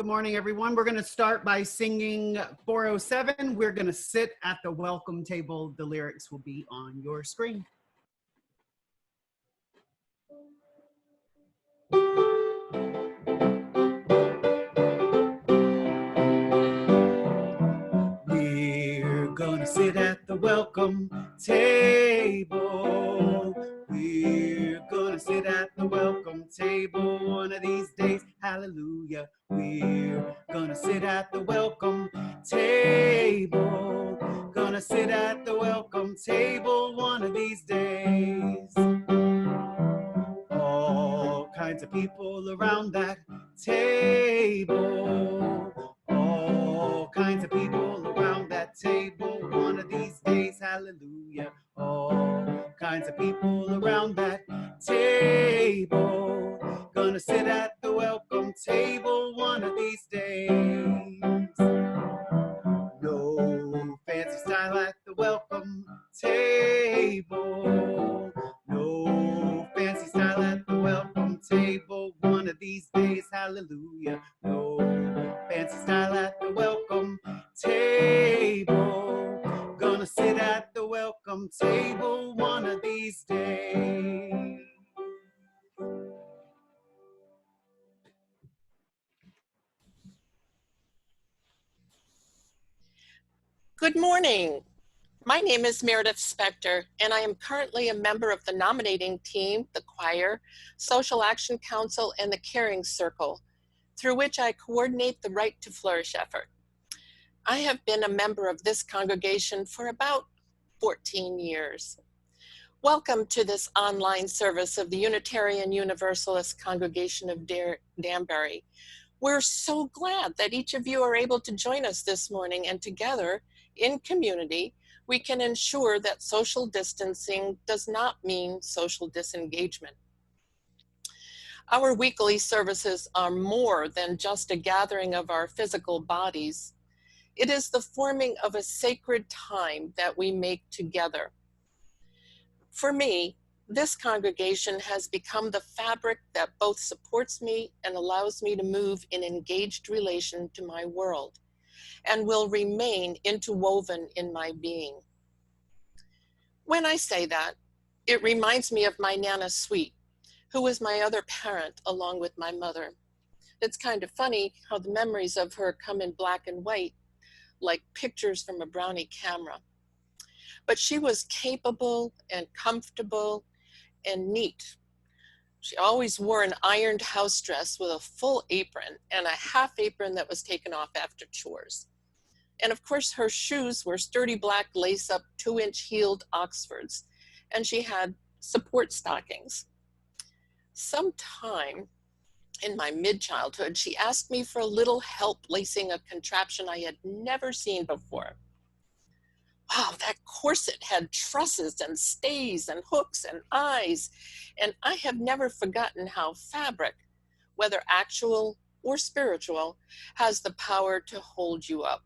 Good morning, everyone. We're going to start by singing 407. We're going to sit at the welcome table. The lyrics will be on your screen. We're going to sit at the welcome table. We're going to sit at the welcome table one of these days. Hallelujah. We're going to sit at the welcome table. Gonna sit at the welcome table one of these days. All kinds of people around that table. All kinds of people around that table one of these days. Hallelujah. All kinds of people around that table. Gonna sit at the welcome table one of these days. No fancy style at the welcome table. No fancy style at the welcome table one of these days. Hallelujah. No fancy style at the welcome table. Gonna sit at the welcome table one of these days. Good morning. My name is Meredith Spector, and I am currently a member of the nominating team, the choir, Social Action Council, and the Caring Circle, through which I coordinate the Right to Flourish effort. I have been a member of this congregation for about 14 years. Welcome to this online service of the Unitarian Universalist Congregation of Danbury. We're so glad that each of you are able to join us this morning, and together, in community, we can ensure that social distancing does not mean social disengagement. Our weekly services are more than just a gathering of our physical bodies. It is the forming of a sacred time that we make together. For me, this congregation has become the fabric that both supports me and allows me to move in engaged relation to my world, and will remain interwoven in my being. When I say that, it reminds me of my Nana Sweet, who was my other parent along with my mother. It's kind of funny how the memories of her come in black and white, like pictures from a Brownie camera. But she was capable and comfortable and neat. She always wore an ironed house dress with a full apron and a half apron that was taken off after chores. And of course, her shoes were sturdy black lace-up 2-inch heeled Oxfords, and she had support stockings. Sometime in my mid-childhood, she asked me for a little help lacing a contraption I had never seen before. Wow, that corset had trusses and stays and hooks and eyes, and I have never forgotten how fabric, whether actual or spiritual, has the power to hold you up.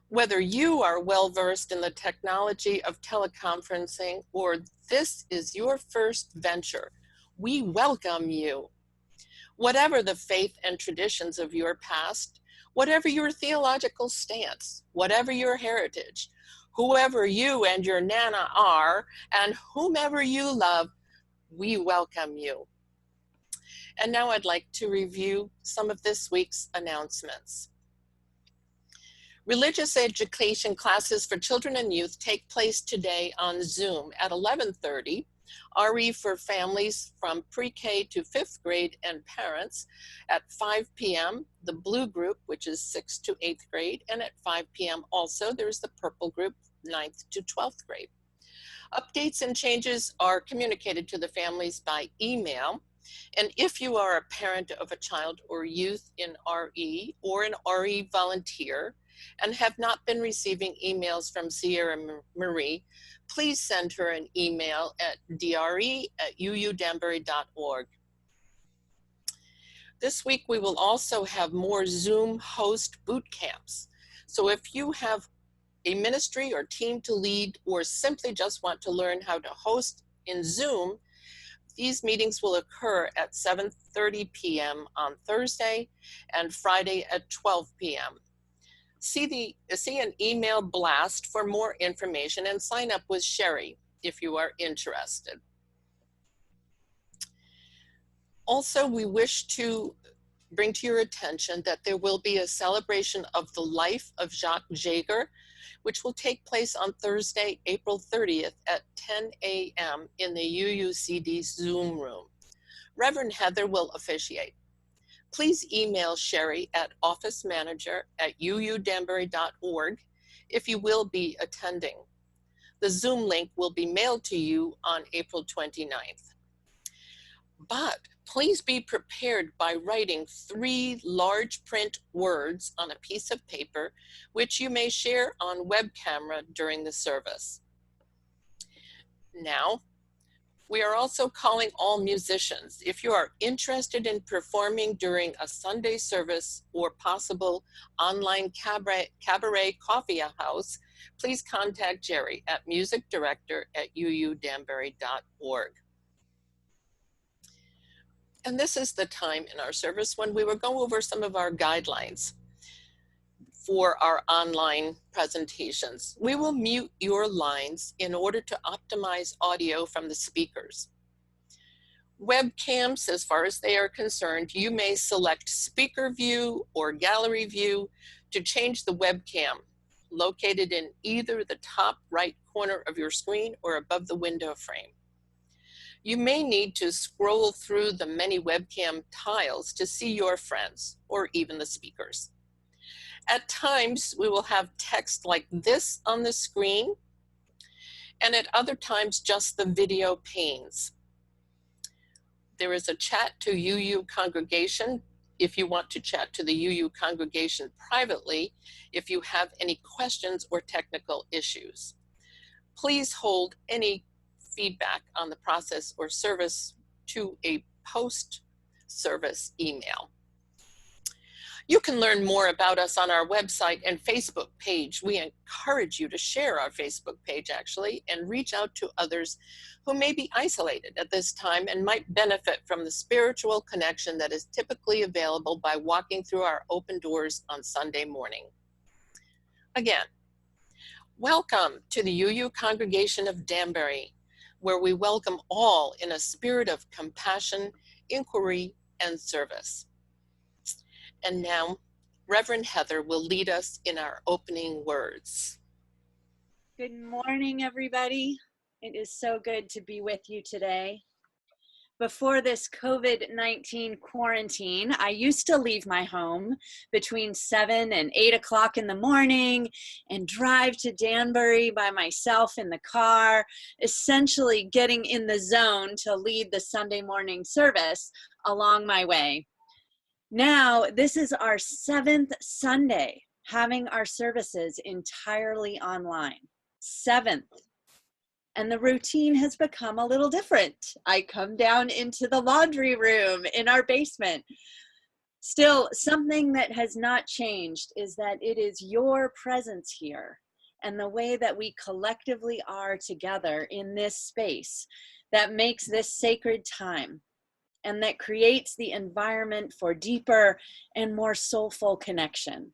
Whether you are well-versed in the technology of teleconferencing or this is your first venture, we welcome you. Whatever the faith and traditions of your past, whatever your theological stance, whatever your heritage, whoever you and your Nana are, and whomever you love, we welcome you. And now I'd like to review some of this week's announcements. Religious education classes for children and youth take place today on Zoom at 11:30, RE for families from pre-K to 5th grade and parents at 5 p.m., the blue group, which is 6th to 8th grade, and at 5 p.m. also there's the purple group, 9th to 12th grade. Updates and changes are communicated to the families by email, and if you are a parent of a child or youth in RE or an RE volunteer and have not been receiving emails from Sierra Marie, please send her an email at dre@uudanbury.org. This week, we will also have more Zoom host boot camps. So if you have a ministry or team to lead, or simply just want to learn how to host in Zoom, These meetings will occur at 7:30 p.m. on Thursday and Friday at 12 p.m. See an email blast for more information and sign up with Sherry if you are interested. Also, we wish to bring to your attention that there will be a celebration of the life of Jacques Jaeger, which will take place on Thursday, April 30th at 10 a.m. in the UUCD Zoom room. Reverend Heather will officiate. Please email Sherry at officemanager@uudanbury.org if you will be attending. The Zoom link will be mailed to you on April 29th. But please be prepared by writing 3 large print words on a piece of paper, which you may share on web camera during the service. Now, we are also calling all musicians. If you are interested in performing during a Sunday service or possible online cabaret coffee house, please contact Jerry at musicdirector@uudanbury.org. And this is the time in our service when we will go over some of our guidelines for our online presentations. We will mute your lines in order to optimize audio from the speakers. Webcams, as far as they are concerned, you may select speaker view or gallery view to change the webcam, located in either the top right corner of your screen or above the window frame. You may need to scroll through the many webcam tiles to see your friends or even the speakers. At times, we will have text like this on the screen, and at other times, just the video panes. There is a chat to UU congregation if you want to chat to the UU congregation privately if you have any questions or technical issues. Please hold any feedback on the process or service to a post-service email. You can learn more about us on our website and Facebook page. We encourage you to share our Facebook page, actually, and reach out to others who may be isolated at this time and might benefit from the spiritual connection that is typically available by walking through our open doors on Sunday morning. Again, welcome to the UU Congregation of Danbury, where we welcome all in a spirit of compassion, inquiry, and service. And now, Reverend Heather will lead us in our opening words. Good morning, everybody. It is so good to be with you today. Before this COVID-19 quarantine, I used to leave my home between 7 and 8 o'clock in the morning and drive to Danbury by myself in the car, essentially getting in the zone to lead the Sunday morning service along my way. Now, this is our 7th Sunday having our services entirely online. 7th. And the routine has become a little different. I come down into the laundry room in our basement. Still, something that has not changed is that it is your presence here and the way that we collectively are together in this space that makes this sacred time and that creates the environment for deeper and more soulful connection.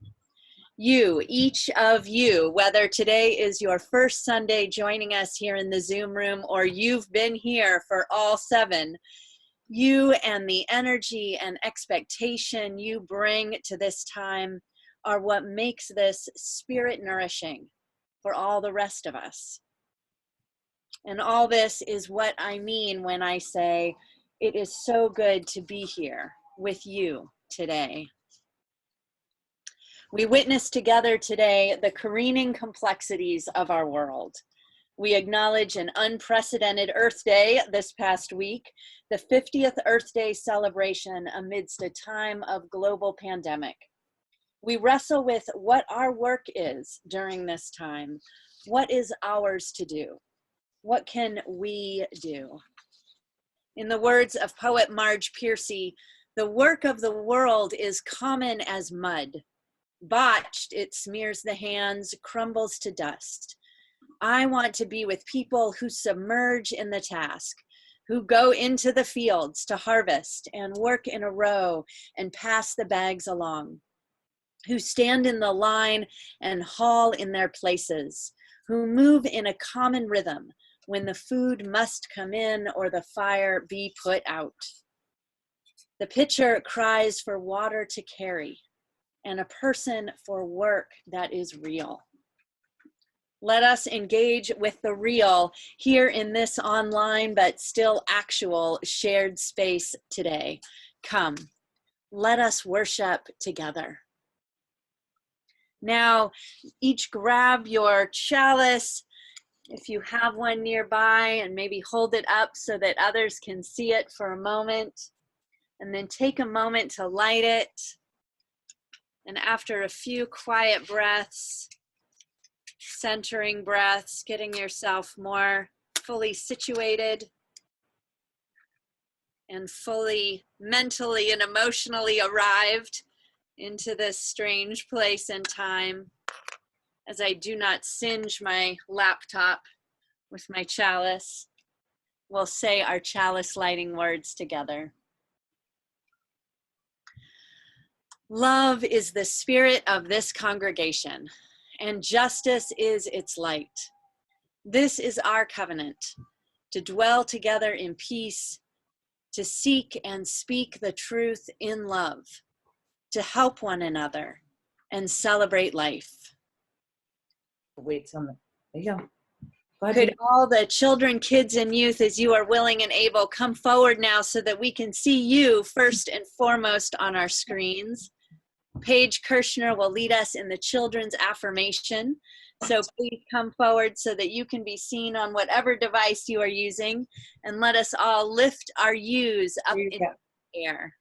You, each of you, whether today is your first Sunday joining us here in the Zoom room or you've been here for all 7, you and the energy and expectation you bring to this time are what makes this spirit nourishing for all the rest of us. And all this is what I mean when I say, it is so good to be here with you today. We witness together today the careening complexities of our world. We acknowledge an unprecedented Earth Day this past week, the 50th Earth Day celebration amidst a time of global pandemic. We wrestle with what our work is during this time. What is ours to do? What can we do? In the words of poet Marge Piercy, the work of the world is common as mud. Botched, it smears the hands, crumbles to dust. I want to be with people who submerge in the task, who go into the fields to harvest and work in a row and pass the bags along, who stand in the line and haul in their places, who move in a common rhythm when the food must come in or the fire be put out. The pitcher cries for water to carry, and a person for work that is real. Let us engage with the real here in this online but still actual shared space today. Come, let us worship together. Now, each grab your chalice, if you have one nearby, and maybe hold it up so that others can see it for a moment, and then take a moment to light it. And after a few quiet breaths, centering breaths, getting yourself more fully situated and fully mentally and emotionally arrived into this strange place and time, as I do not singe my laptop with my chalice, we'll say our chalice lighting words together. Love is the spirit of this congregation, and justice is its light. This is our covenant, to dwell together in peace, to seek and speak the truth in love, to help one another and celebrate life. Wait till there you go. Go ahead. Could all the children, kids, and youth, as you are willing and able, come forward now so that we can see you first and foremost on our screens. Paige Kirshner will lead us in the children's affirmation. So please come forward so that you can be seen on whatever device you are using, and let us all lift our yous up in the air.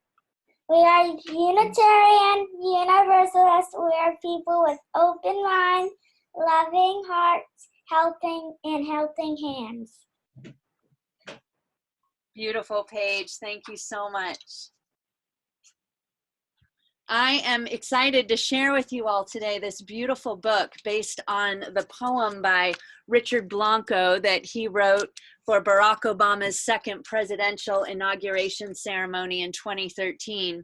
We are Unitarian Universalists. We are people with open minds, loving hearts, helping hands. Beautiful, Paige. Thank you so much. I am excited to share with you all today this beautiful book based on the poem by Richard Blanco that he wrote for Barack Obama's second presidential inauguration ceremony in 2013.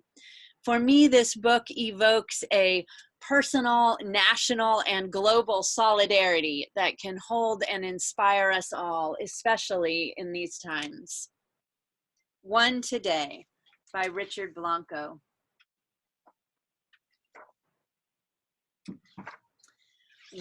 For me, this book evokes a personal, national, and global solidarity that can hold and inspire us all, especially in these times. One Today by Richard Blanco.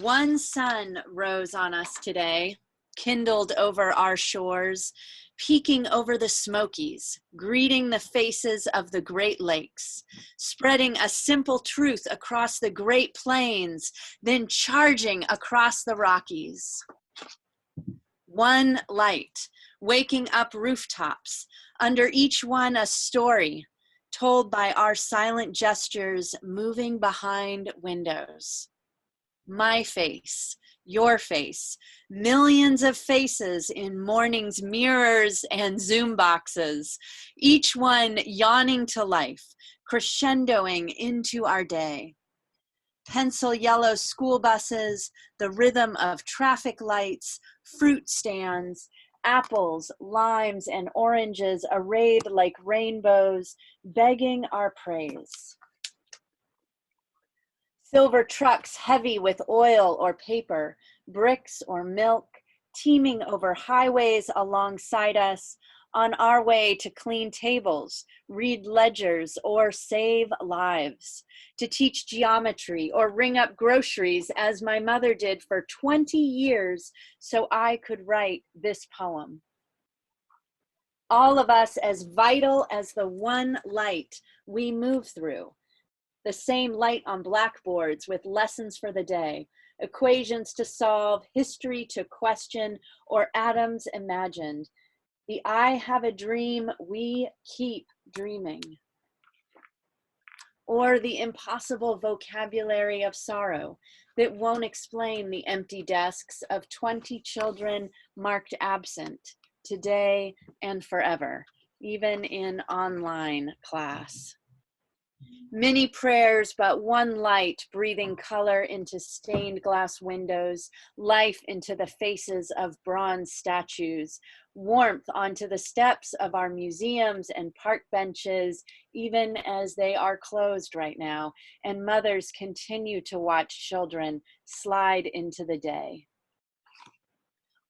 One sun rose on us today, kindled over our shores, peeking over the Smokies, greeting the faces of the Great Lakes, spreading a simple truth across the Great Plains, then charging across the Rockies. One light, waking up rooftops, under each one a story, told by our silent gestures moving behind windows. My face, your face, millions of faces in morning's mirrors and Zoom boxes, each one yawning to life, crescendoing into our day. Pencil yellow school buses, the rhythm of traffic lights, fruit stands, apples, limes, and oranges arrayed like rainbows, begging our praise. Silver trucks heavy with oil or paper, bricks or milk, teeming over highways alongside us, on our way to clean tables, read ledgers, or save lives, to teach geometry or ring up groceries as my mother did for 20 years so I could write this poem. All of us as vital as the one light we move through. The same light on blackboards with lessons for the day, equations to solve, history to question, or atoms imagined. The I have a dream, we keep dreaming. Or the impossible vocabulary of sorrow that won't explain the empty desks of 20 children marked absent today and forever, even in online class. Many prayers, but one light breathing color into stained glass windows, life into the faces of bronze statues, warmth onto the steps of our museums and park benches, even as they are closed right now, and mothers continue to watch children slide into the day.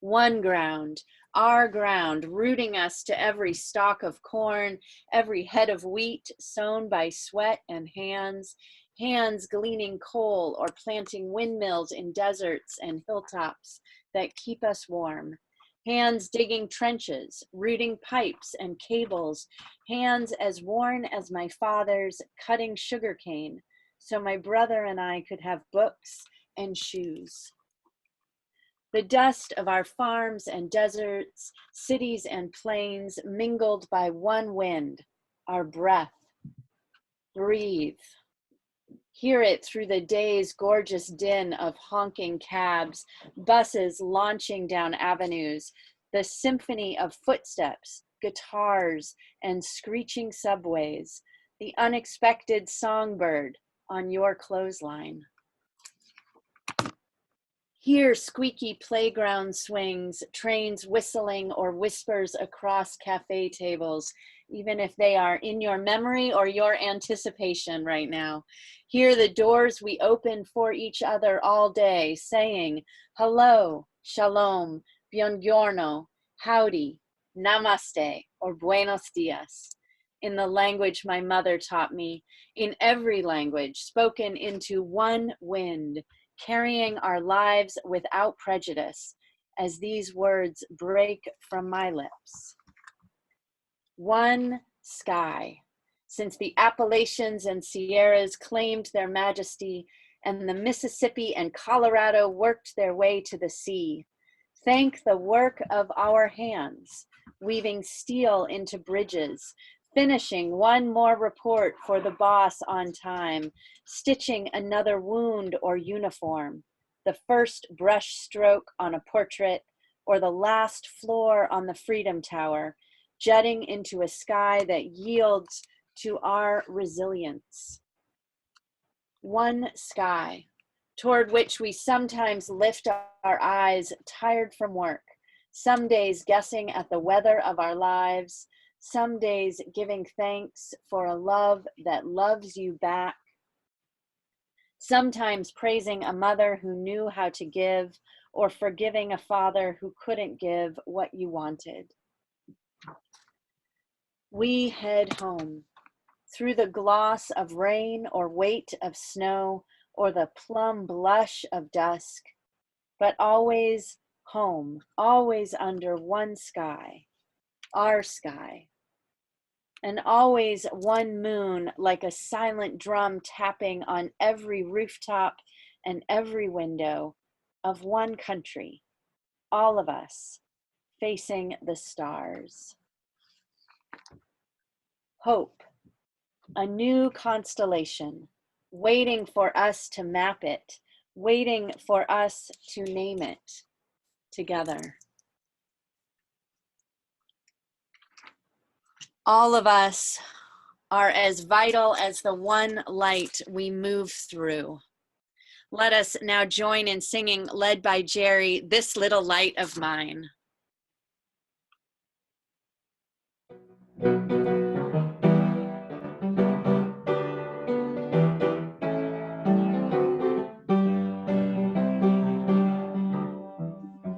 One ground, our ground, rooting us to every stalk of corn, every head of wheat sown by sweat and hands, hands gleaning coal or planting windmills in deserts and hilltops that keep us warm, hands digging trenches, rooting pipes and cables, hands as worn as my father's cutting sugarcane so my brother and I could have books and shoes. The dust of our farms and deserts, cities and plains mingled by one wind, our breath. Breathe. Hear it through the day's gorgeous din of honking cabs, buses launching down avenues, the symphony of footsteps, guitars, and screeching subways, the unexpected songbird on your clothesline. Hear squeaky playground swings, trains whistling or whispers across cafe tables, even if they are in your memory or your anticipation right now. Hear the doors we open for each other all day, saying hello, shalom, buongiorno, howdy, namaste, or buenos dias, in the language my mother taught me, in every language spoken into one wind, carrying our lives without prejudice as these words break from my lips. One sky, since the Appalachians and Sierras claimed their majesty and the Mississippi and Colorado worked their way to the sea. Thank the work of our hands, weaving steel into bridges, finishing one more report for the boss on time, stitching another wound or uniform, the first brush stroke on a portrait, or the last floor on the Freedom Tower, jutting into a sky that yields to our resilience. One sky, toward which we sometimes lift our eyes, tired from work, some days guessing at the weather of our lives, some days giving thanks for a love that loves you back, sometimes praising a mother who knew how to give, or forgiving a father who couldn't give what you wanted. We head home, through the gloss of rain or weight of snow, or the plum blush of dusk, but always home, always under one sky, our sky. And always one moon like a silent drum tapping on every rooftop and every window of one country, all of us facing the stars. Hope, a new constellation, waiting for us to map it, waiting for us to name it together. All of us are as vital as the one light we move through. Let us now join in singing, led by Jerry, "This Little Light of Mine."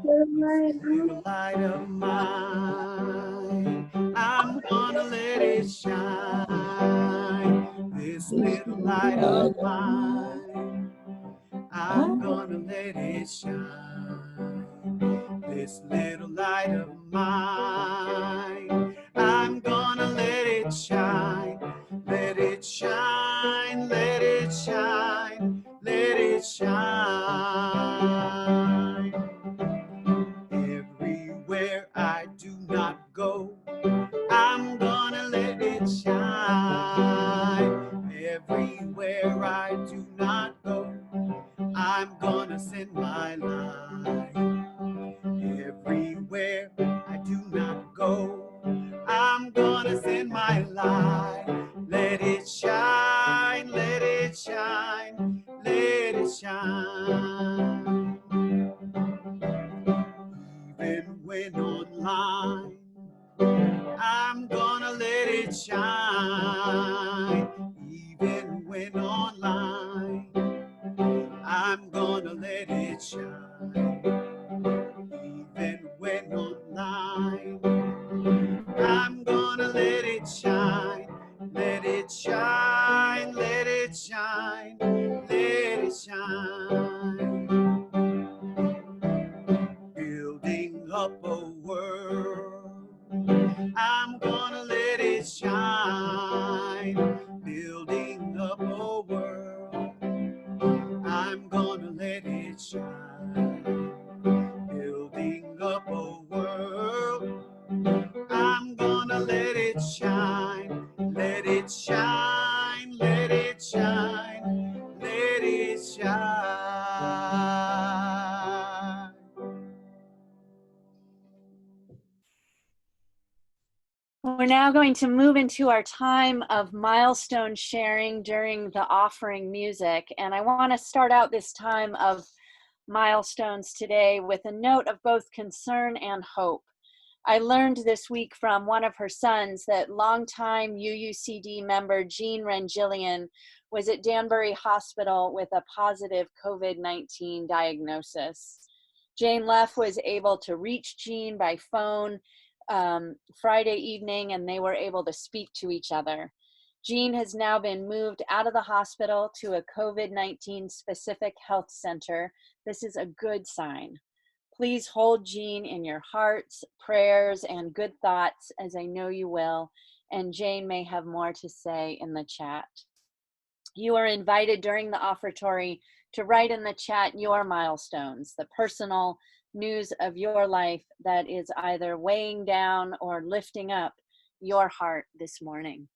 Little light of mine, I'm gonna let it shine. This little light of mine, I'm gonna let it shine. This little light of mine, I'm gonna let it shine. Let it shine, let it shine, let it shine. Everywhere I do not go, I'm gonna let it shine. Everywhere I do not go, I'm gonna send my light. Everywhere I do not go, I'm gonna send my light. Let it shine, let it shine, let it shine. Even when online I'm gonna let it shine, even when online. I'm gonna let it shine, even when online. I'm gonna let it shine, let it shine, let it shine, let it shine. Building up a world, I'm gonna let it shine. Building up a world, I'm gonna let it shine. Building up a world, I'm gonna let it shine. Let it shine, let it shine, let it shine. We're now going to move into our time of milestone sharing during the offering music. And I want to start out this time of milestones today with a note of both concern and hope. I learned this week from one of her sons that longtime UUCD member Jean Rangillian was at Danbury Hospital with a positive COVID-19 diagnosis. Jane Leff was able to reach Jean by phone Friday evening, and they were able to speak to each other. Jean has now been moved out of the hospital to a COVID-19 specific health center. This is a good sign. Please hold Jean in your hearts, prayers, and good thoughts, as I know you will, and Jane may have more to say in the chat. You are invited during the offertory to write in the chat your milestones, the personal news of your life that is either weighing down or lifting up your heart this morning.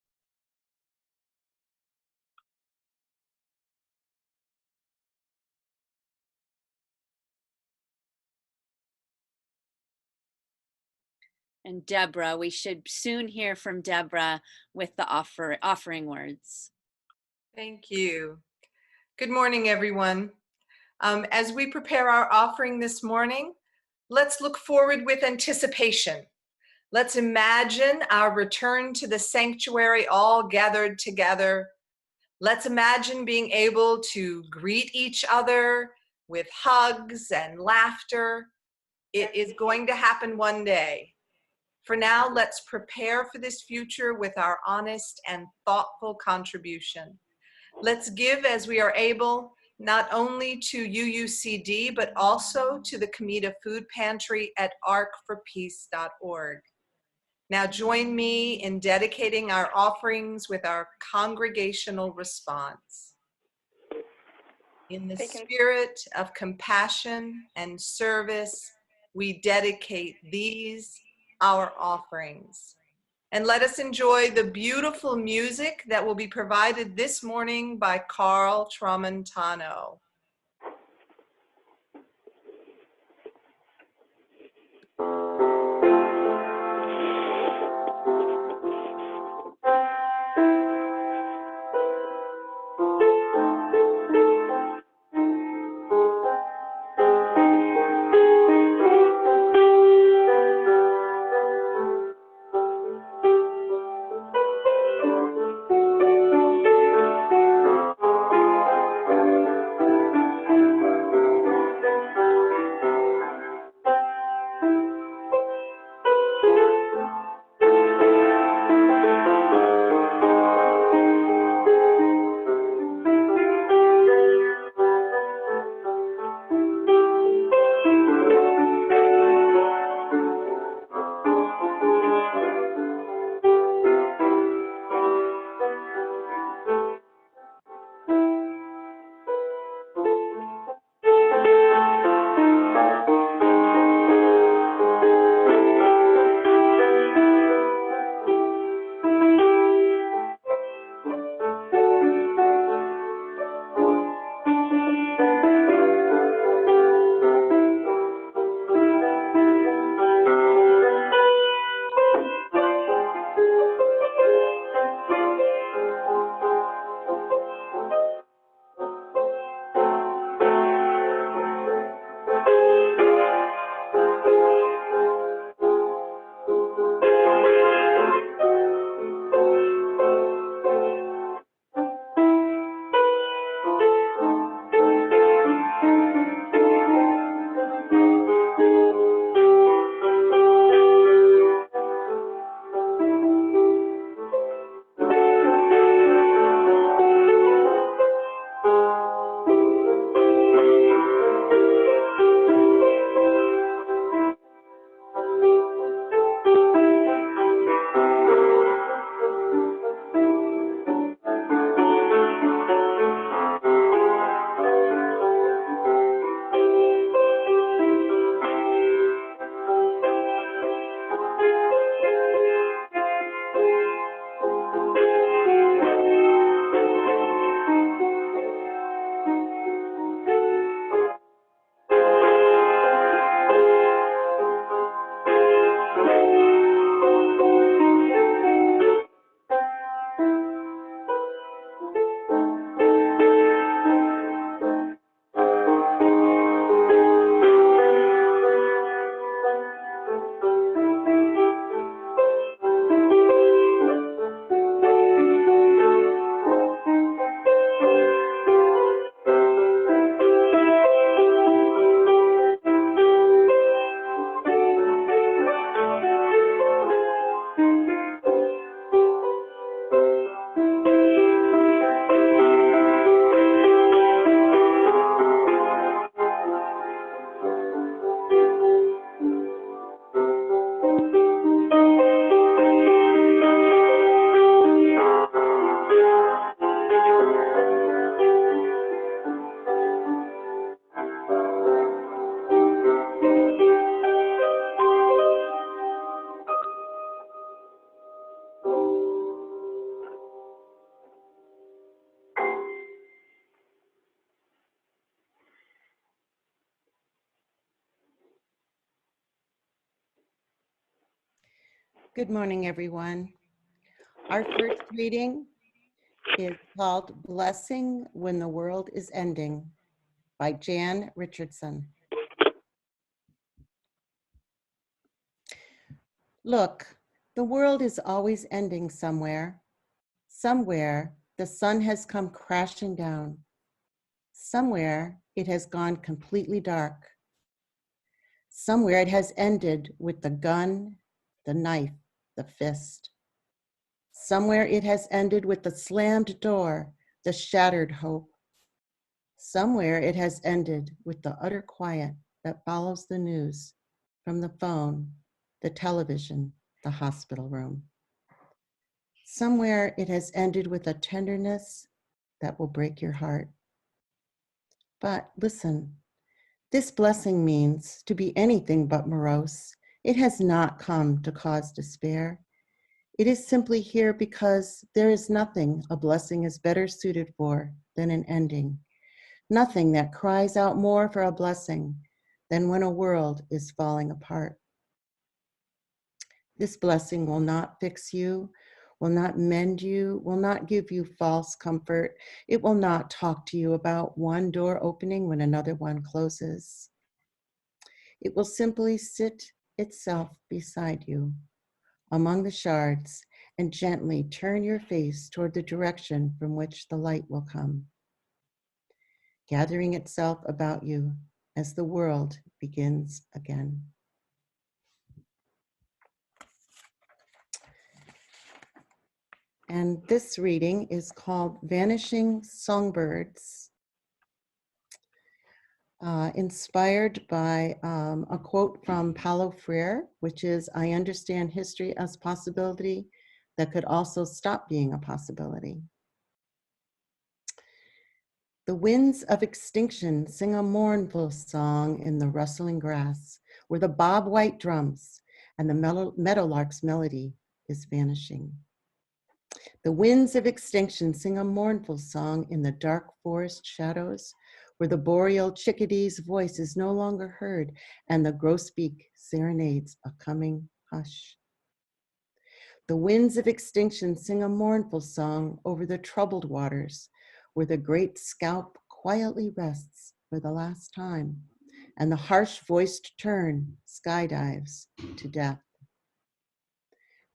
And Deborah, we should soon hear from Deborah with the offering words. Thank you. Good morning, everyone. As we prepare our offering this morning, let's look forward with anticipation. Let's imagine our return to the sanctuary all gathered together. Let's imagine being able to greet each other with hugs and laughter. It is going to happen one day. For now, let's prepare for this future with our honest and thoughtful contribution. Let's give as we are able, not only to UUCD, but also to the Comida Food Pantry at arcforpeace.org. Now join me in dedicating our offerings with our congregational response. In the spirit of compassion and service, we dedicate these, our offerings. And let us enjoy the beautiful music that will be provided this morning by Carl Tramontano. Good morning, everyone. Our first reading is called Blessing When the World is Ending by Jan Richardson. Look, the world is always ending somewhere. Somewhere, the sun has come crashing down. Somewhere, it has gone completely dark. Somewhere, it has ended with the gun, the knife, the fist. Somewhere, it has ended with the slammed door, the shattered hope. Somewhere, it has ended with the utter quiet that follows the news from the phone, the television, the hospital room. Somewhere, it has ended with a tenderness that will break your heart. But listen, this blessing means to be anything but morose. It has not come to cause despair. It is simply here because there is nothing a blessing is better suited for than an ending. Nothing that cries out more for a blessing than when a world is falling apart. This blessing will not fix you, will not mend you, will not give you false comfort. It will not talk to you about one door opening when another one closes. It will simply sit itself beside you among the shards and gently turn your face toward the direction from which the light will come, gathering itself about you as the world begins again. And this reading is called Vanishing Songbirds, inspired by a quote from Paulo Freire, which is, "I understand history as possibility that could also stop being a possibility." The winds of extinction sing a mournful song in the rustling grass, where the bob-white drums and the meadowlark's melody is vanishing. The winds of extinction sing a mournful song in the dark forest shadows, where the boreal chickadee's voice is no longer heard and the grosbeak serenades a coming hush. The winds of extinction sing a mournful song over the troubled waters, where the great scalp quietly rests for the last time, and the harsh-voiced tern skydives to death.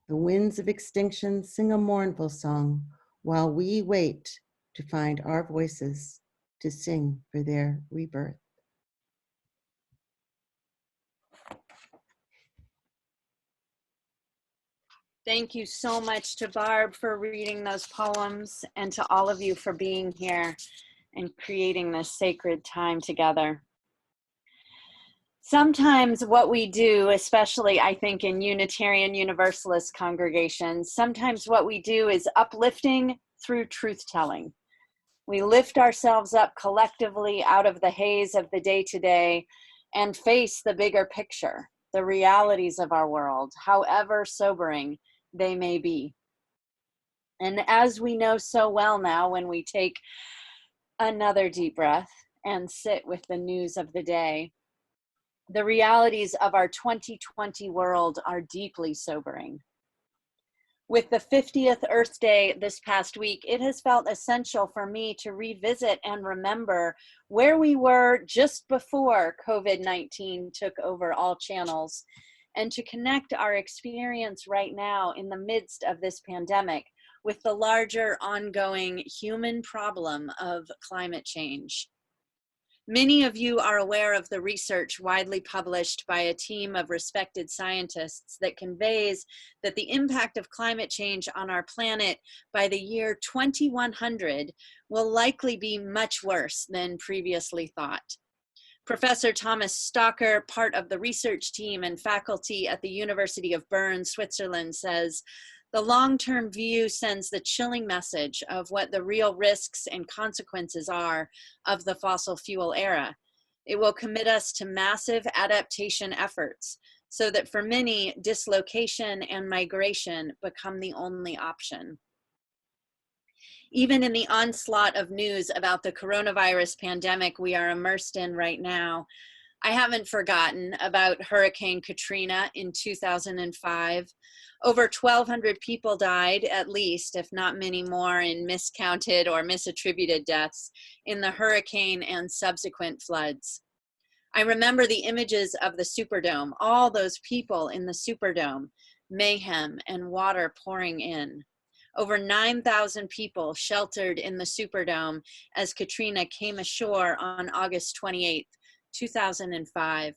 The winds of extinction sing a mournful song while we wait to find our voices to sing for their rebirth. Thank you so much to Barb for reading those poems and to all of you for being here and creating this sacred time together. Sometimes what we do, especially I think in Unitarian Universalist congregations, sometimes what we do is uplifting through truth-telling. We lift ourselves up collectively out of the haze of the day-to-day and face the bigger picture, the realities of our world, however sobering they may be. And as we know so well now, when we take another deep breath and sit with the news of the day, the realities of our 2020 world are deeply sobering. With the 50th Earth Day this past week, it has felt essential for me to revisit and remember where we were just before COVID-19 took over all channels, and to connect our experience right now in the midst of this pandemic with the larger ongoing human problem of climate change. Many of you are aware of the research widely published by a team of respected scientists that conveys that the impact of climate change on our planet by the year 2100 will likely be much worse than previously thought. Professor Thomas Stocker, part of the research team and faculty at the University of Bern, Switzerland, says, "The long-term view sends the chilling message of what the real risks and consequences are of the fossil fuel era. It will commit us to massive adaptation efforts so that for many, dislocation and migration become the only option." Even in the onslaught of news about the coronavirus pandemic we are immersed in right now, I haven't forgotten about Hurricane Katrina in 2005. Over 1,200 people died, at least, if not many more, in miscounted or misattributed deaths in the hurricane and subsequent floods. I remember the images of the Superdome, all those people in the Superdome, mayhem and water pouring in. Over 9,000 people sheltered in the Superdome as Katrina came ashore on August 28th, 2005.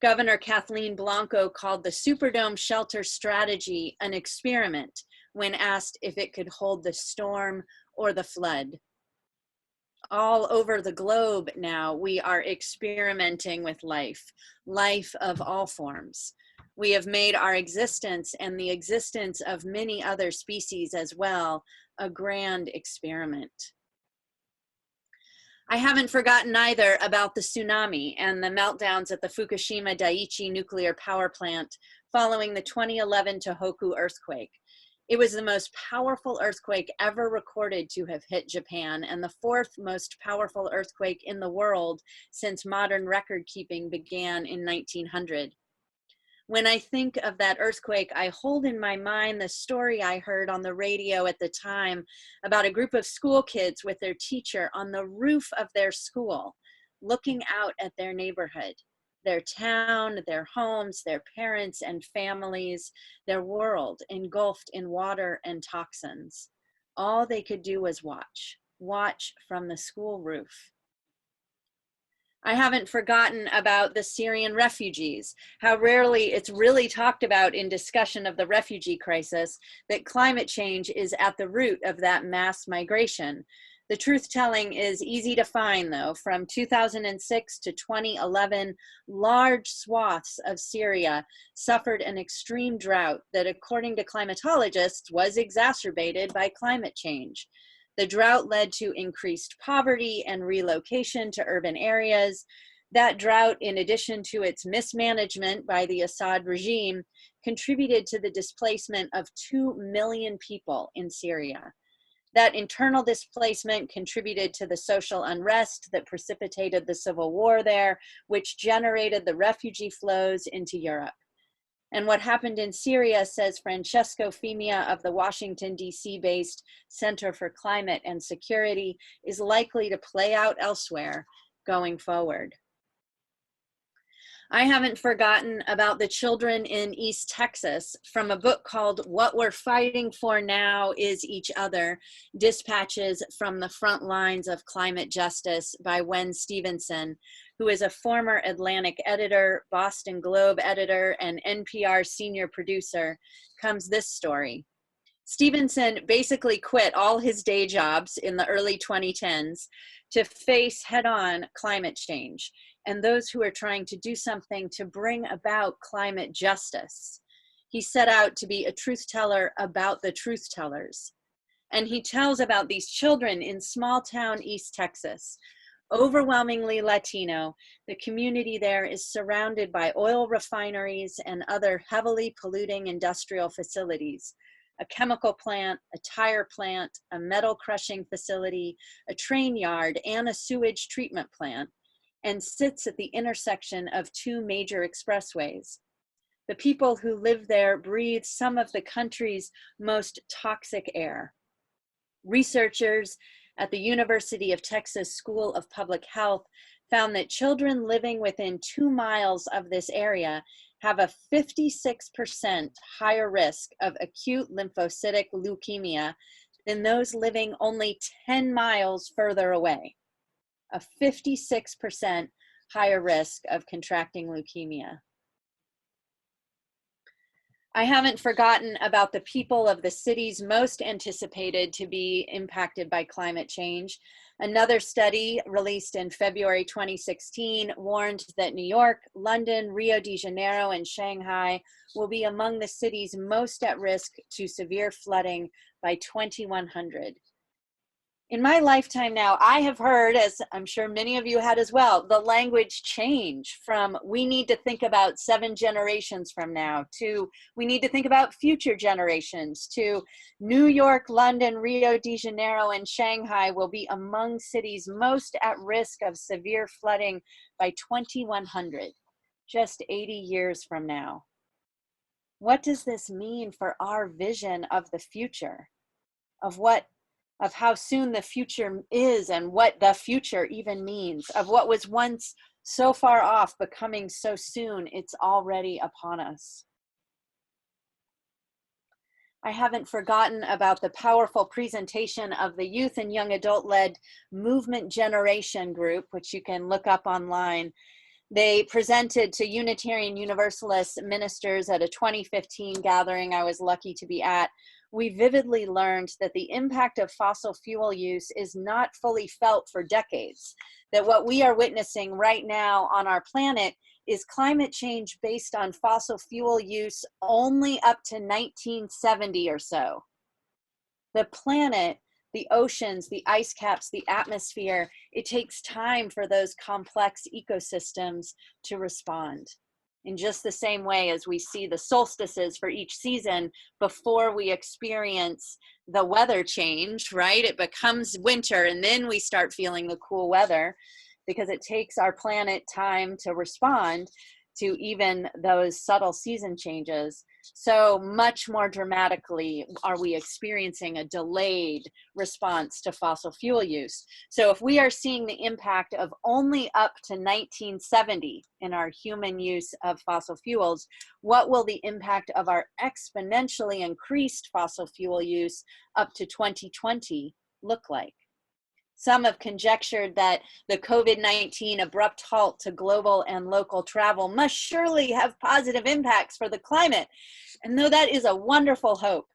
Governor Kathleen Blanco called the Superdome shelter strategy an experiment when asked if it could hold the storm or the flood. All over the globe now, we are experimenting with life of all forms. We have made our existence and the existence of many other species as well a grand experiment. I haven't forgotten either about the tsunami and the meltdowns at the Fukushima Daiichi nuclear power plant following the 2011 Tohoku earthquake. It was the most powerful earthquake ever recorded to have hit Japan and the fourth most powerful earthquake in the world since modern record keeping began in 1900. When I think of that earthquake, I hold in my mind the story I heard on the radio at the time about a group of school kids with their teacher on the roof of their school, looking out at their neighborhood, their town, their homes, their parents and families, their world engulfed in water and toxins. All they could do was watch from the school roof. I haven't forgotten about the Syrian refugees, how rarely it's really talked about in discussion of the refugee crisis, that climate change is at the root of that mass migration. The truth-telling is easy to find, though. From 2006 to 2011, large swaths of Syria suffered an extreme drought that, according to climatologists, was exacerbated by climate change. The drought led to increased poverty and relocation to urban areas. That drought, in addition to its mismanagement by the Assad regime, contributed to the displacement of 2 million people in Syria. That internal displacement contributed to the social unrest that precipitated the civil war there, which generated the refugee flows into Europe. And what happened in Syria, says Francesco Femia of the Washington, D.C.-based Center for Climate and Security, is likely to play out elsewhere going forward. I haven't forgotten about the children in East Texas from a book called What We're Fighting For Now Is Each Other, Dispatches from the Front Lines of Climate Justice by Wen Stevenson, who is a former Atlantic editor, Boston Globe editor, and NPR senior producer, comes this story. Stevenson basically quit all his day jobs in the early 2010s to face head-on climate change and those who are trying to do something to bring about climate justice. He set out to be a truth teller about the truth tellers. And he tells about these children in small town East Texas. Overwhelmingly Latino, the community there is surrounded by oil refineries and other heavily polluting industrial facilities. A chemical plant, a tire plant, a metal crushing facility, a train yard, and a sewage treatment plant, and sits at the intersection of 2 major expressways. The people who live there breathe some of the country's most toxic air. Researchers at the University of Texas School of Public Health found that children living within 2 miles of this area have a 56% higher risk of acute lymphocytic leukemia than those living only 10 miles further away. A 56% higher risk of contracting leukemia. I haven't forgotten about the people of the cities most anticipated to be impacted by climate change. Another study released in February 2016 warned that New York, London, Rio de Janeiro, and Shanghai will be among the cities most at risk to severe flooding by 2100. In my lifetime now, I have heard, as I'm sure many of you had as well, the language change from we need to think about 7 generations from now to we need to think about future generations to New York, London, Rio de Janeiro, and Shanghai will be among cities most at risk of severe flooding by 2100, just 80 years from now. What does this mean for our vision of the future, of how soon the future is and what the future even means, of what was once so far off becoming so soon it's already upon us? I haven't forgotten about the powerful presentation of the youth and young adult-led Movement Generation group, which you can look up online. They presented to Unitarian Universalist ministers at a 2015 gathering I was lucky to be at. We vividly learned that the impact of fossil fuel use is not fully felt for decades, that what we are witnessing right now on our planet is climate change based on fossil fuel use only up to 1970 or so. The planet, the oceans, the ice caps, the atmosphere, it takes time for those complex ecosystems to respond. In just the same way as we see the solstices for each season before we experience the weather change, right? It becomes winter and then we start feeling the cool weather because it takes our planet time to respond to even those subtle season changes. So much more dramatically are we experiencing a delayed response to fossil fuel use. So if we are seeing the impact of only up to 1970 in our human use of fossil fuels, what will the impact of our exponentially increased fossil fuel use up to 2020 look like? Some have conjectured that the COVID-19 abrupt halt to global and local travel must surely have positive impacts for the climate. And though that is a wonderful hope,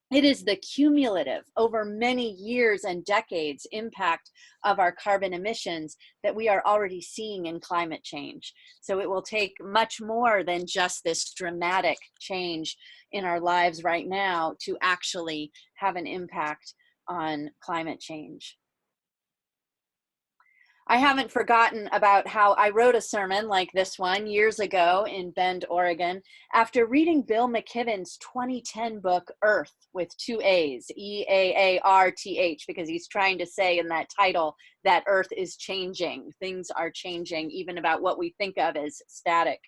it is the cumulative, over many years and decades impact of our carbon emissions that we are already seeing in climate change. So it will take much more than just this dramatic change in our lives right now to actually have an impact on climate change. I haven't forgotten about how I wrote a sermon like this one years ago in Bend, Oregon, after reading Bill McKibben's 2010 book, Earth, with 2 A's, E-A-A-R-T-H, because he's trying to say in that title that Earth is changing. Things are changing, even about what we think of as static.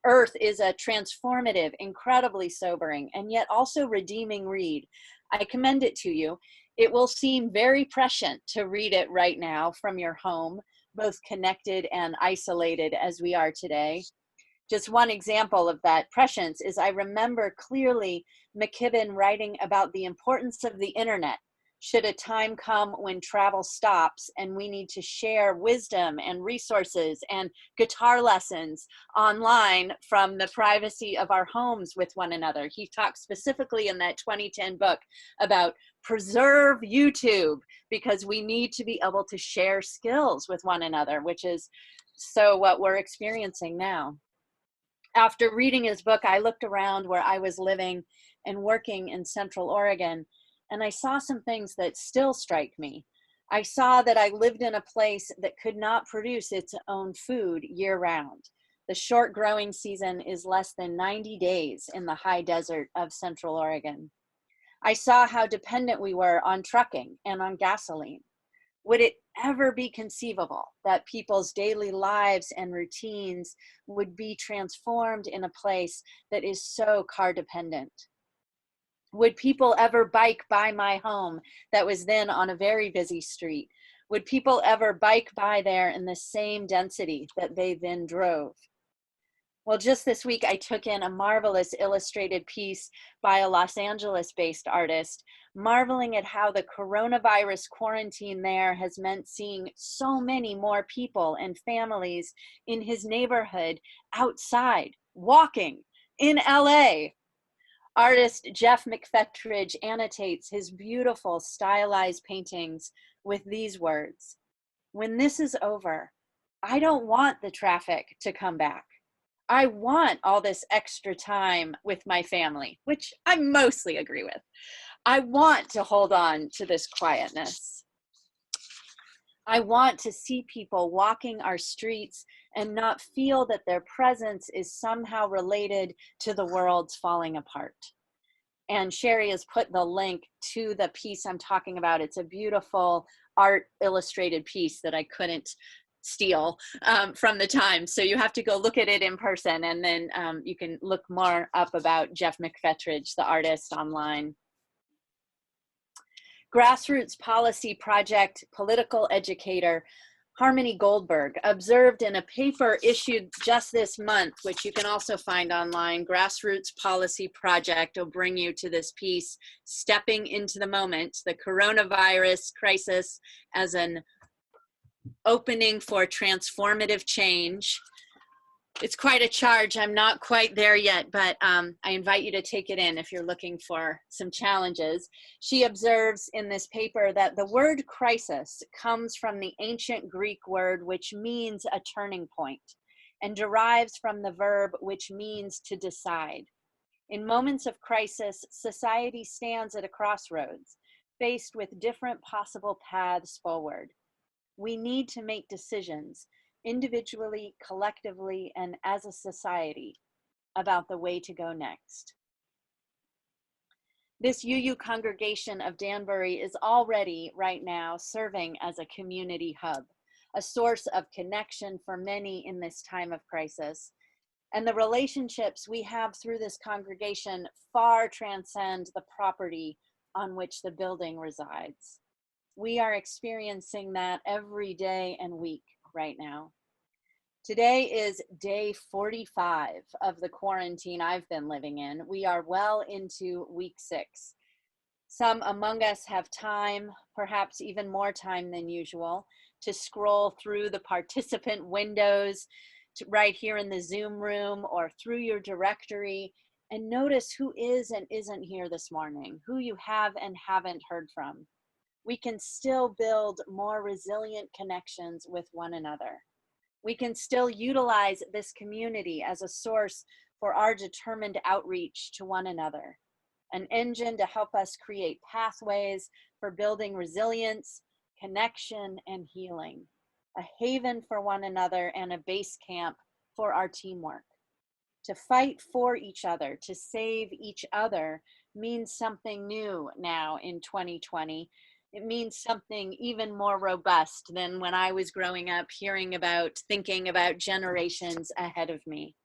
Earth is a transformative, incredibly sobering, and yet also redeeming read. I commend it to you. It will seem very prescient to read it right now from your home, both connected and isolated as we are today. Just one example of that prescience is I remember clearly McKibben writing about the importance of the internet should a time come when travel stops and we need to share wisdom and resources and guitar lessons online from the privacy of our homes with one another. He talks specifically in that 2010 book about preserve YouTube because we need to be able to share skills with one another, which is so what we're experiencing now. After reading his book, I looked around where I was living and working in Central Oregon, and I saw some things that still strike me. I saw that I lived in a place that could not produce its own food year-round. The short growing season is less than 90 days in the high desert of Central Oregon. I saw how dependent we were on trucking and on gasoline. Would it ever be conceivable that people's daily lives and routines would be transformed in a place that is so car dependent? Would people ever bike by my home that was then on a very busy street? Would people ever bike by there in the same density that they then drove? Well, just this week, I took in a marvelous illustrated piece by a Los Angeles-based artist, marveling at how the coronavirus quarantine there has meant seeing so many more people and families in his neighborhood outside, walking in LA. Artist Jeff McFettridge annotates his beautiful stylized paintings with these words: "When this is over, I don't want the traffic to come back. I want all this extra time with my family," which I mostly agree with. "I want to hold on to this quietness. I want to see people walking our streets and not feel that their presence is somehow related to the world's falling apart. And Sherry has put the link to the piece I'm talking about. It's a beautiful art illustrated piece that I couldn't steal from the Times. So you have to go look at it in person, and then you can look more up about Jeff McFetridge, the artist, online. Grassroots Policy Project political educator Harmony Goldberg observed in a paper issued just this month, which you can also find online, Grassroots Policy Project will bring you to this piece, Stepping into the Moment, the Coronavirus Crisis as an Opening for Transformative Change. It's quite a charge. I'm not quite there yet, but I invite you to take it in if you're looking for some challenges. She observes in this paper that the word crisis comes from the ancient Greek word which means a turning point and derives from the verb which means to decide. In moments of crisis, society stands at a crossroads, faced with different possible paths forward. We need to make decisions, individually, collectively, and as a society, about the way to go next. This UU congregation of Danbury is already, right now, serving as a community hub, a source of connection for many in this time of crisis. And the relationships we have through this congregation far transcend the property on which the building resides. We are experiencing that every day and week right now. Today is day 45 of the quarantine I've been living in. We are well into week 6. Some among us have time, perhaps even more time than usual, to scroll through the participant windows right here in the Zoom room or through your directory and notice who is and isn't here this morning, who you have and haven't heard from. We can still build more resilient connections with one another. We can still utilize this community as a source for our determined outreach to one another, an engine to help us create pathways for building resilience, connection, and healing, a haven for one another and a base camp for our teamwork. To fight for each other, to save each other means something new now in 2020. It means something even more robust than when I was growing up thinking about generations ahead of me.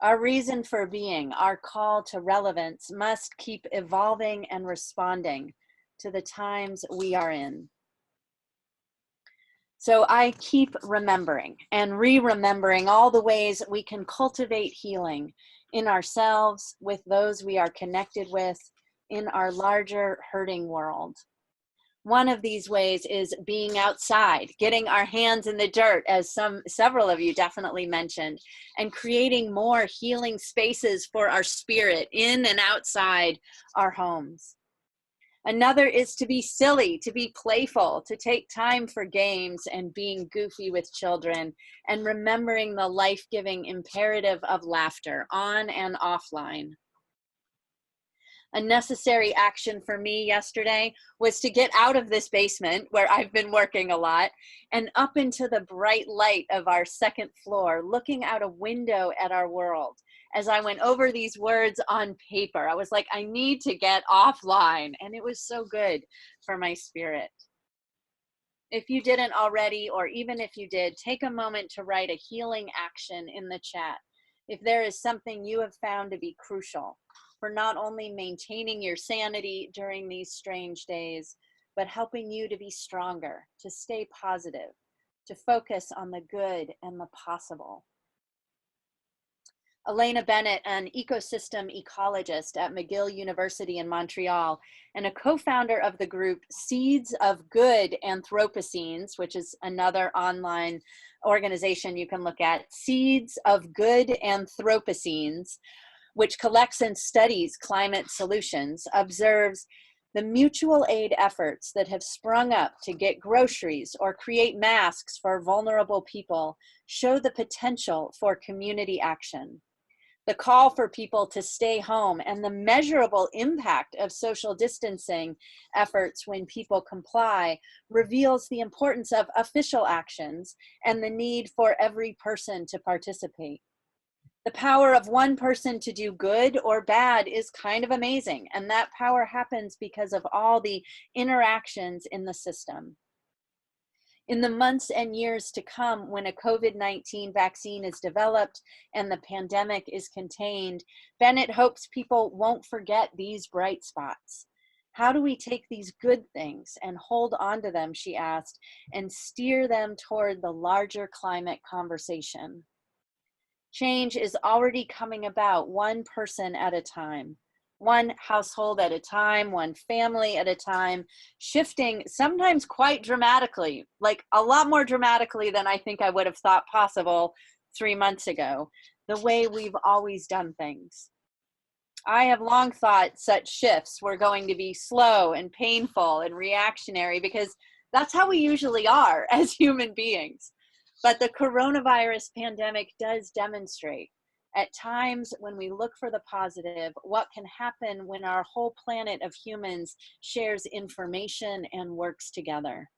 Our reason for being, our call to relevance, must keep evolving and responding to the times we are in. So I keep remembering and re-remembering all the ways we can cultivate healing in ourselves, with those we are connected with, in our larger hurting world. One of these ways is being outside, getting our hands in the dirt, as several of you definitely mentioned, and creating more healing spaces for our spirit in and outside our homes. Another is to be silly, to be playful, to take time for games and being goofy with children, and remembering the life-giving imperative of laughter on and offline. A necessary action for me yesterday was to get out of this basement where I've been working a lot and up into the bright light of our second floor, looking out a window at our world. As I went over these words on paper, I was like, I need to get offline. And it was so good for my spirit. If you didn't already, or even if you did, take a moment to write a healing action in the chat. If there is something you have found to be crucial for not only maintaining your sanity during these strange days, but helping you to be stronger, to stay positive, to focus on the good and the possible. Elena Bennett, an ecosystem ecologist at McGill University in Montreal, and a co-founder of the group Seeds of Good Anthropocenes, which is another online organization you can look at, Seeds of Good Anthropocenes, which collects and studies climate solutions, observes the mutual aid efforts that have sprung up to get groceries or create masks for vulnerable people show the potential for community action. The call for people to stay home and the measurable impact of social distancing efforts when people comply reveals the importance of official actions and the need for every person to participate. The power of one person to do good or bad is kind of amazing, and that power happens because of all the interactions in the system. In the months and years to come, when a COVID-19 vaccine is developed and the pandemic is contained, Bennett hopes people won't forget these bright spots. How do we take these good things and hold on to them, she asked, and steer them toward the larger climate conversation? Change is already coming about one person at a time. One household at a time, one family at a time, shifting sometimes quite dramatically, like a lot more dramatically than I think I would have thought possible 3 months ago, the way we've always done things. I have long thought such shifts were going to be slow and painful and reactionary because that's how we usually are as human beings. But the coronavirus pandemic does demonstrate at times when we look for the positive, what can happen when our whole planet of humans shares information and works together.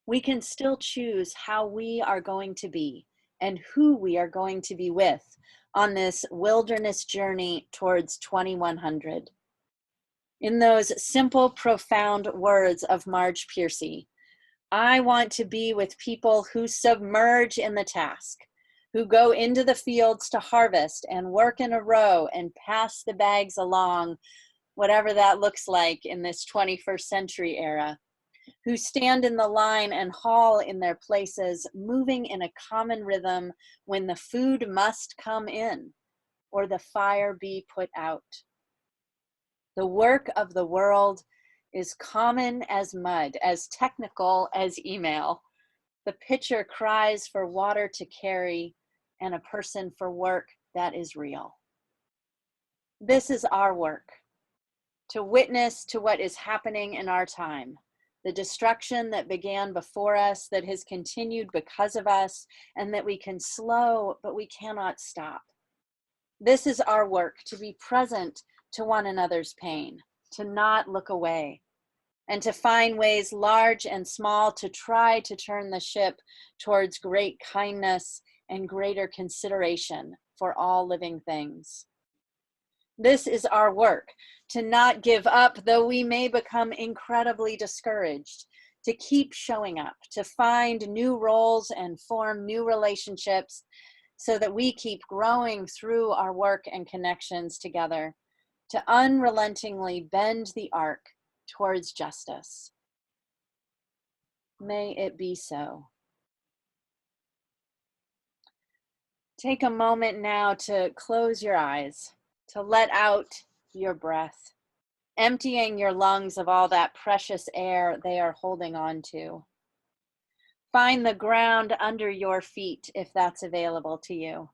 We can still choose how we are going to be and who we are going to be with on this wilderness journey towards 2100. In those simple, profound words of Marge Piercy, I want to be with people who submerge in the task, who go into the fields to harvest and work in a row and pass the bags along, whatever that looks like in this 21st century era, who stand in the line and haul in their places, moving in a common rhythm when the food must come in or the fire be put out. The work of the world is common as mud, as technical as email. The pitcher cries for water to carry and a person for work that is real. This is our work, to witness to what is happening in our time, the destruction that began before us, that has continued because of us, and that we can slow, but we cannot stop. This is our work, to be present to one another's pain, to not look away, and to find ways large and small to try to turn the ship towards great kindness and greater consideration for all living things. This is our work, to not give up, though we may become incredibly discouraged, to keep showing up, to find new roles and form new relationships so that we keep growing through our work and connections together, to unrelentingly bend the arc towards justice. May it be so. Take a moment now to close your eyes, to let out your breath, emptying your lungs of all that precious air they are holding on to. Find the ground under your feet if that's available to you.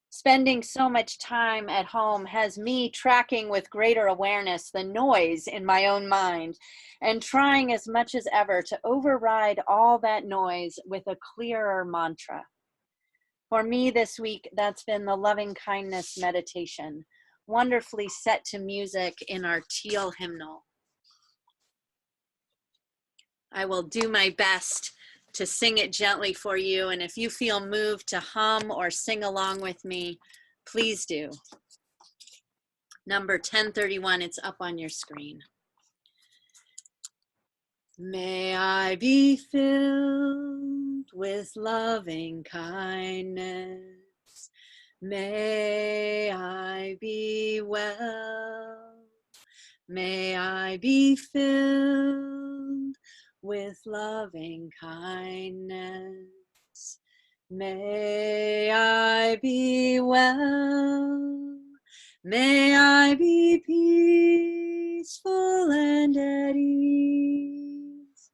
Spending so much time at home has me tracking with greater awareness the noise in my own mind and trying as much as ever to override all that noise with a clearer mantra. For me this week, that's been the loving kindness meditation, wonderfully set to music in our teal hymnal. I will do my best to sing it gently for you, and if you feel moved to hum or sing along with me, please do. Number 1031, it's up on your screen. May I be filled with loving kindness. May I be well. May I be filled with loving kindness. May I be well. May I be peaceful and at ease.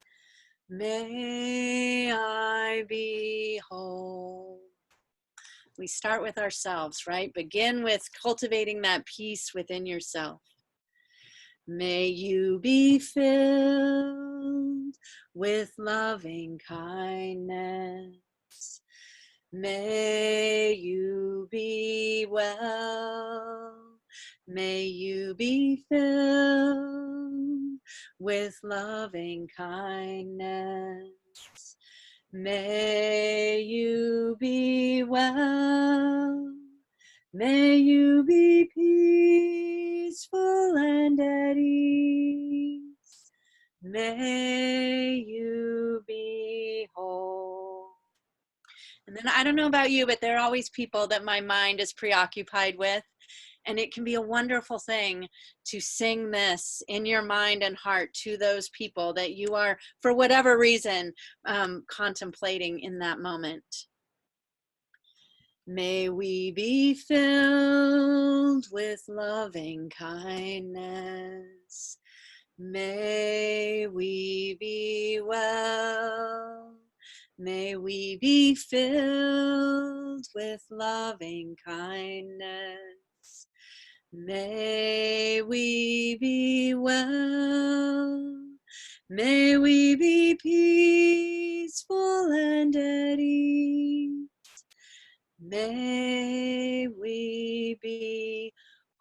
May I be whole. We start with ourselves, right? Begin with cultivating that peace within yourself. May you be filled with loving kindness. May you be well. May you be filled with loving kindness. May you be well. May you be peaceful and at ease. May you be whole. And then I don't know about you, but there are always people that my mind is preoccupied with. And it can be a wonderful thing to sing this in your mind and heart to those people that you are, for whatever reason, contemplating in that moment. May we be filled with loving kindness. May we be well. May we be filled with loving kindness. May we be well. May we be peaceful and at ease. May we be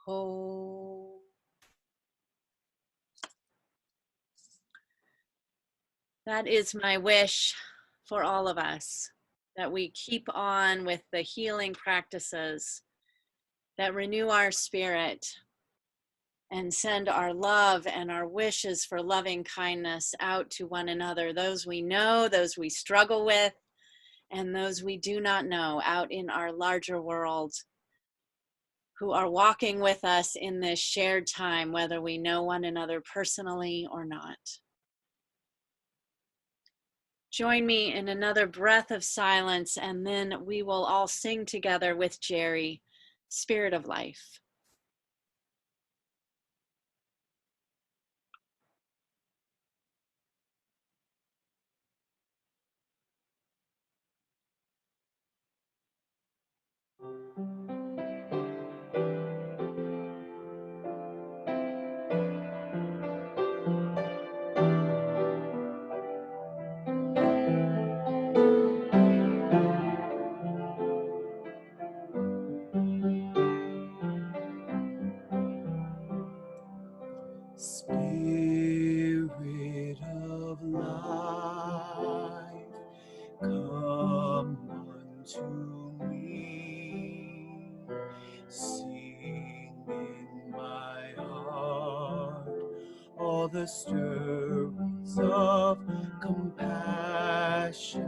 whole. That is my wish for all of us, that we keep on with the healing practices that renew our spirit and send our love and our wishes for loving kindness out to one another, those we know, those we struggle with, and those we do not know out in our larger world, who are walking with us in this shared time, whether we know one another personally or not. Join me in another breath of silence, and then we will all sing together with Jerry, Spirit of Life. Spirit of life, come unto me. Sing in my heart all the stirrings of compassion.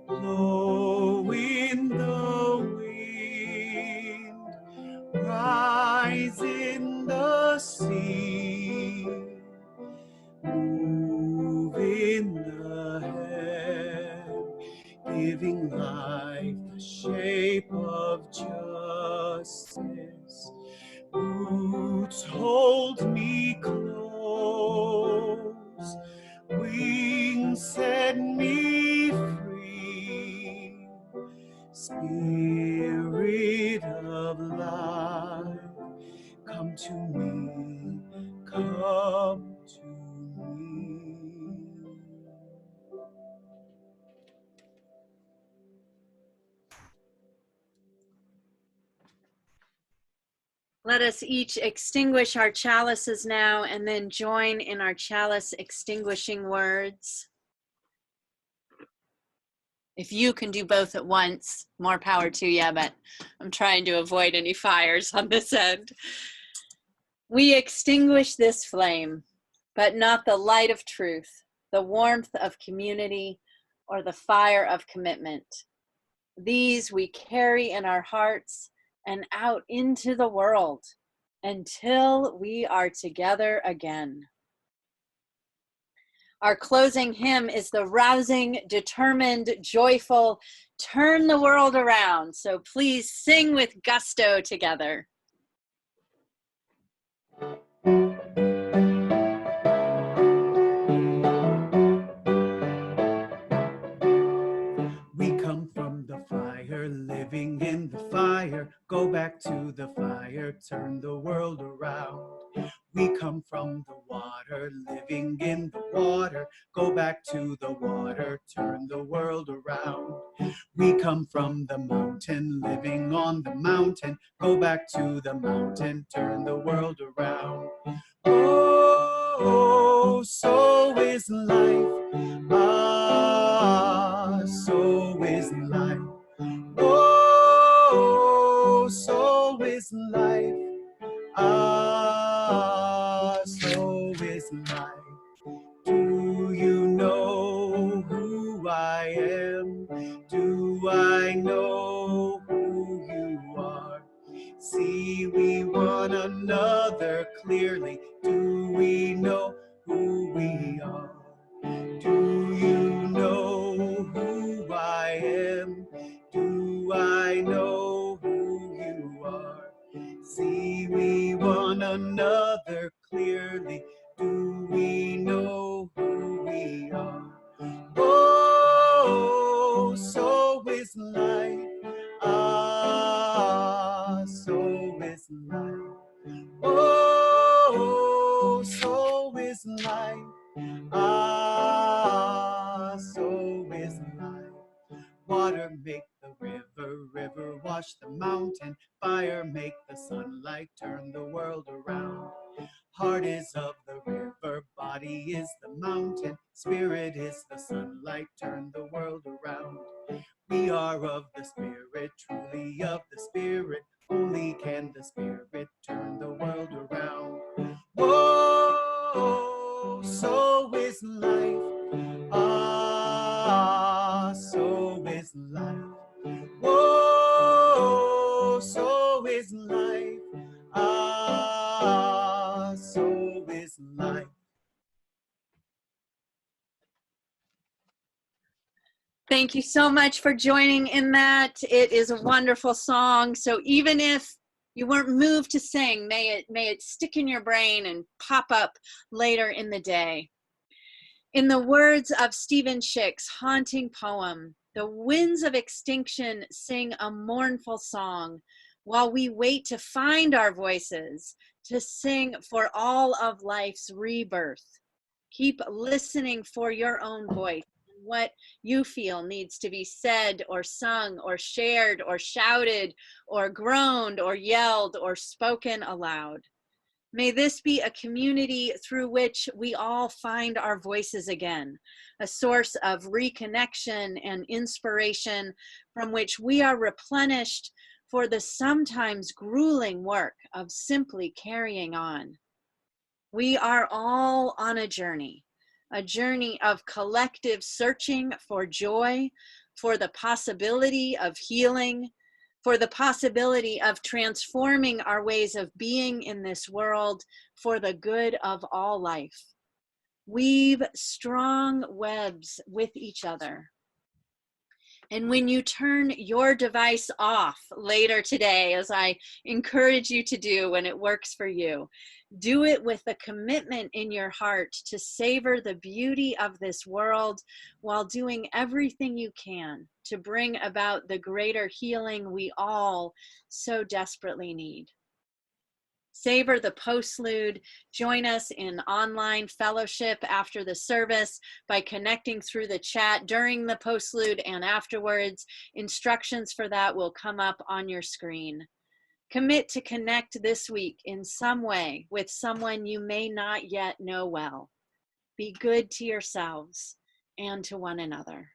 Blow in the wind, rise in the sea, move in the head, giving life the shape of justice. Roots hold me close, wings set me free. Spirit of life, come to me, come to me. Let us each extinguish our chalices now and then join in our chalice extinguishing words. If you can do both at once, more power to you, but I'm trying to avoid any fires on this end. We extinguish this flame, but not the light of truth, the warmth of community, or the fire of commitment. These we carry in our hearts and out into the world until we are together again. Our closing hymn is the rousing, determined, joyful, turn the world around. So please sing with gusto together. We come from the fire, living in the fire. Go back to the fire, turn the world around. We come from the water, living in the water. Go back to the water, turn the world around. We come from the mountain, living on the mountain. Go back to the mountain, turn the world around. Oh, so is life. Ah, so is life. Oh, so is life. Ah, so is life. Do you know who I am? Do I know who you are? See we one another clearly. Do we know who we are? Do you know who I am? Do I know who you are? See we one another clearly. Do we know who we are? Oh, so is life. Ah, so is life. Oh, so is life. Ah, so is life. Water make the river, river wash the mountain. Fire make the sunlight turn the world around. Heart is of the river, body is the mountain. Spirit is the sunlight, turn the world around. We are of the Spirit, truly of the Spirit. Only can the Spirit turn the world around. Whoa, so is life. Ah, so is life. Whoa, so is life. Ah, so is life. Thank you so much for joining in that. It is a wonderful song. So even if you weren't moved to sing, may it stick in your brain and pop up later in the day. In the words of Stephen Schick's haunting poem, the winds of extinction sing a mournful song while we wait to find our voices to sing for all of life's rebirth. Keep listening for your own voice. What you feel needs to be said or sung or shared or shouted or groaned or yelled or spoken aloud. May this be a community through which we all find our voices again, a source of reconnection and inspiration from which we are replenished for the sometimes grueling work of simply carrying on. We are all on a journey of collective searching for joy, for the possibility of healing, for the possibility of transforming our ways of being in this world for the good of all life. Weave strong webs with each other. And when you turn your device off later today, as I encourage you to do when it works for you, do it with a commitment in your heart to savor the beauty of this world while doing everything you can to bring about the greater healing we all so desperately need. Savor the postlude. Join us in online fellowship after the service by connecting through the chat during the postlude and afterwards. Instructions for that will come up on your screen. Commit to connect this week in some way with someone you may not yet know well. Be good to yourselves and to one another.